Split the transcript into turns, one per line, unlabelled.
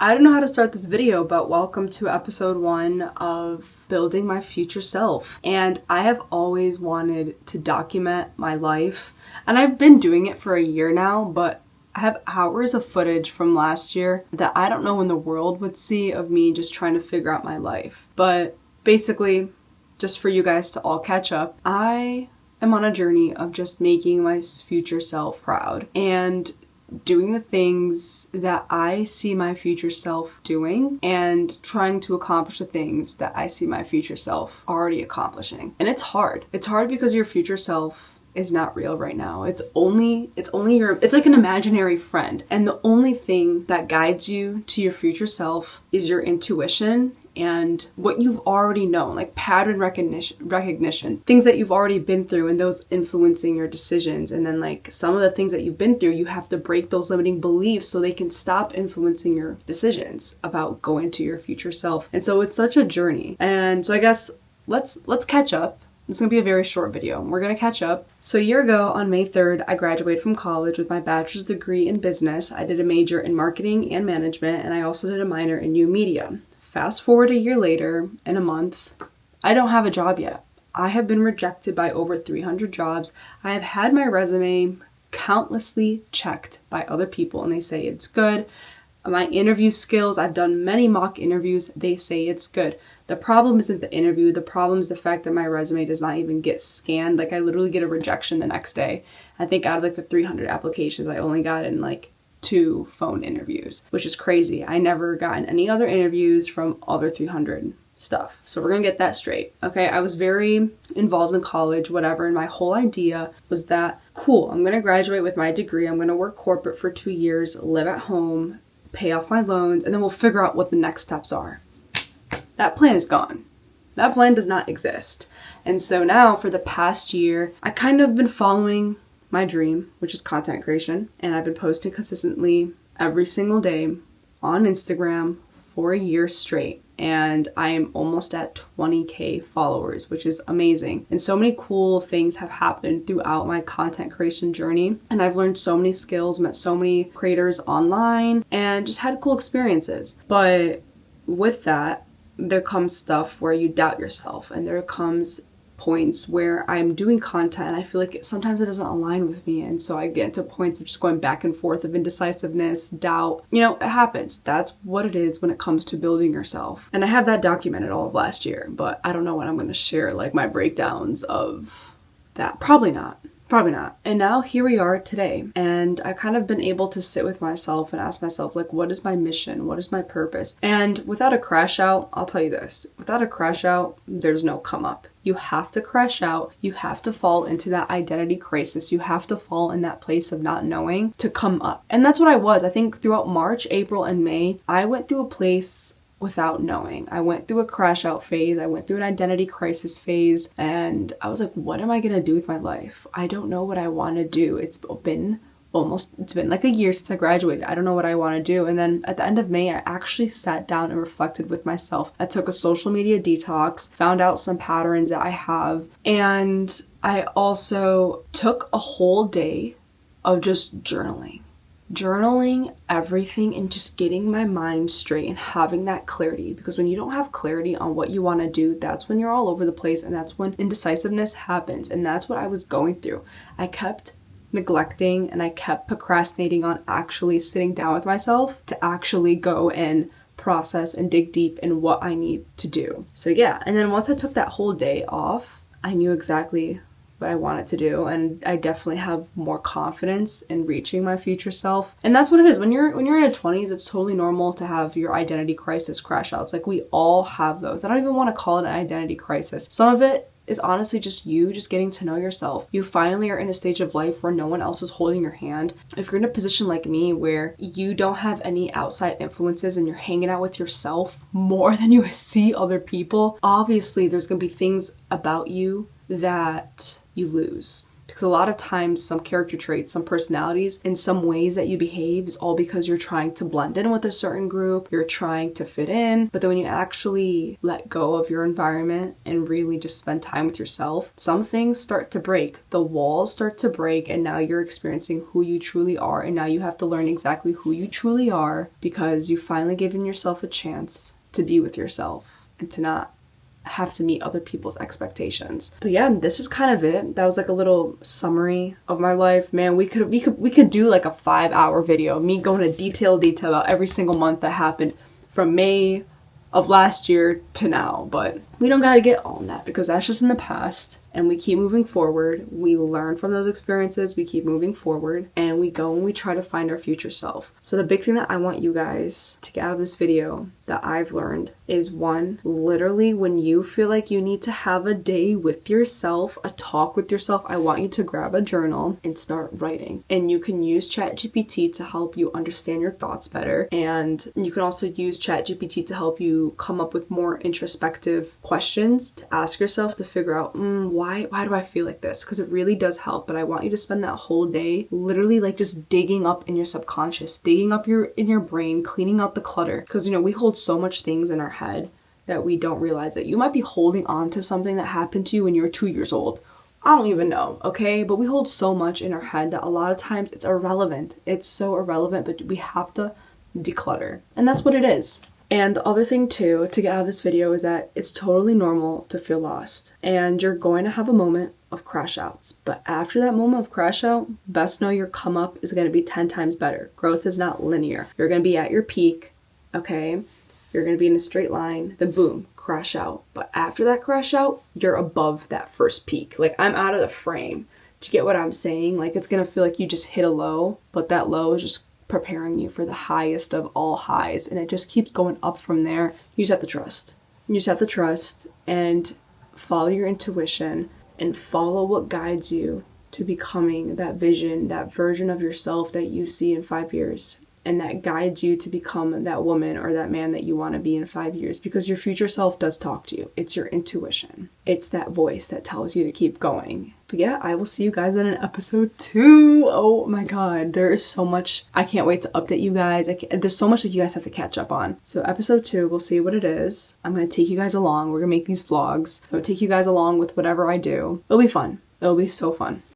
I don't know how to start this video, but welcome to episode 1 of Building My Future Self. And I have always wanted to document my life, and I've been doing it for a year now, but I have hours of footage from last year that I don't know when the world would see of me just trying to figure out my life. But basically, just for you guys to all catch up, I am on a journey of just making my future self proud and doing the things that I see my future self doing and trying to accomplish the things that I see my future self already accomplishing. And it's hard. It's hard because your future self is not real right now. It's like an imaginary friend. And the only thing that guides you to your future self is your intuition and what you've already known, like pattern recognition, things that you've already been through and those influencing your decisions. And then like some of the things that you've been through, you have to break those limiting beliefs so they can stop influencing your decisions about going to your future self. And so it's such a journey. And so I guess let's catch up. It's gonna be a very short video. We're gonna catch up. So a year ago on May 3rd, I graduated from college with my bachelor's degree in business. I did a major in marketing and management, and I also did a minor in new media. Fast forward a year later, in a month, I don't have a job yet. I have been rejected by over 300 jobs. I have had my resume countlessly checked by other people and they say it's good. My interview skills, I've done many mock interviews, they say it's good. The problem isn't the interview, the problem is the fact that my resume does not even get scanned. Like I literally get a rejection the next day. I think out of like the 300 applications, I only got in like 2 phone interviews, which is crazy. I never gotten any other interviews from other 300 stuff. So we're gonna get that straight. Okay, I was very involved in college, whatever, and my whole idea was that, cool, I'm gonna graduate with my degree, I'm gonna work corporate for 2 years, live at home, pay off my loans, and then we'll figure out what the next steps are. That plan is gone. That plan does not exist. And so now for the past year, I kind of been following my dream, which is content creation, and I've been posting consistently every single day on Instagram for a year straight. And I am almost at 20K followers, which is amazing. And so many cool things have happened throughout my content creation journey. And I've learned so many skills, met so many creators online, and just had cool experiences. But with that, there comes stuff where you doubt yourself, and there comes points where I'm doing content and I feel like sometimes it doesn't align with me, and so I get into points of just going back and forth of indecisiveness, doubt. You know, it happens. That's what it is when it comes to building yourself. And I have that documented all of last year, but I don't know when I'm going to share like my breakdowns of that. Probably not. And now here we are today, and I kind of been able to sit with myself and ask myself, like, what is my mission? What is my purpose? And without a crash out, I'll tell you this, without a crash out, there's no come up. You have to crash out. You have to fall into that identity crisis. You have to fall in that place of not knowing to come up. And that's what I was. I think throughout March, April, and May, I went through a place without knowing. I went through a crash out phase. I went through an identity crisis phase, and I was like, what am I gonna do with my life? I don't know what I want to do. It's been like a year since I graduated. I don't know what I want to do. And then at the end of May, I actually sat down and reflected with myself. I took a social media detox, found out some patterns that I have, and I also took a whole day of just journaling everything and just getting my mind straight and having that clarity. Because when you don't have clarity on what you want to do, that's when you're all over the place, and that's when indecisiveness happens. And that's what I was going through. I kept neglecting and I kept procrastinating on actually sitting down with myself to actually go and process and dig deep in what I need to do. So yeah, and then once I took that whole day off, I knew exactly what I wanted to do, and I definitely have more confidence in reaching my future self. And that's what it is. When you're in your 20s, it's totally normal to have your identity crisis crash outs. Like we all have those. I don't even want to call it an identity crisis. Some of it is honestly just you just getting to know yourself. You finally are in a stage of life where no one else is holding your hand. If you're in a position like me where you don't have any outside influences and you're hanging out with yourself more than you see other people, obviously there's going to be things about you that you lose Because a lot of times some character traits, some personalities, and some ways that you behave is all because you're trying to blend in with a certain group, you're trying to fit in. But then when you actually let go of your environment and really just spend time with yourself, some things start to break. The walls start to break, and now you're experiencing who you truly are. And now you have to learn exactly who you truly are because you've finally given yourself a chance to be with yourself and to not have to meet other people's expectations. But yeah, this is kind of it. That was like a little summary of my life. Man, we could do like a 5-hour video, me going into detail about every single month that happened from May of last year to now. But we don't gotta get on that because that's just in the past. And we keep moving forward. We learn from those experiences. We keep moving forward and we go and we try to find our future self. So the big thing that I want you guys to get out of this video that I've learned is, one, literally when you feel like you need to have a day with yourself, a talk with yourself, I want you to grab a journal and start writing. And you can use ChatGPT to help you understand your thoughts better. And you can also use ChatGPT to help you come up with more introspective questions to ask yourself to figure out, why do I feel like this? Because it really does help. But I want you to spend that whole day literally like just digging up in your subconscious, digging up in your brain, cleaning out the clutter. Because, you know, we hold so much things in our head that we don't realize that you might be holding on to something that happened to you when you were 2 years old. I don't even know, okay? But we hold so much in our head that a lot of times it's irrelevant. It's so irrelevant, but we have to declutter. And that's what it is. And the other thing too, to get out of this video, is that it's totally normal to feel lost. And you're going to have a moment of crash outs. But after that moment of crash out, best know your come up is going to be 10 times better. Growth is not linear. You're going to be at your peak, okay? You're going to be in a straight line, then boom, crash out. But after that crash out, you're above that first peak. Like, I'm out of the frame. Do you get what I'm saying? Like, it's going to feel like you just hit a low, but that low is just preparing you for the highest of all highs, and it just keeps going up from there. You just have to trust. You just have to trust and follow your intuition and follow what guides you to becoming that vision, that version of yourself that you see in 5 years, and that guides you to become that woman or that man that you want to be in 5 years, because your future self does talk to you. It's your intuition. It's that voice that tells you to keep going. But yeah, I will see you guys in an episode 2. Oh my god, there is so much. I can't wait to update you guys. There's so much that you guys have to catch up on. So episode 2, we'll see what it is. I'm going to take you guys along. We're going to make these vlogs. I'm going to take you guys along with whatever I do. It'll be fun. It'll be so fun.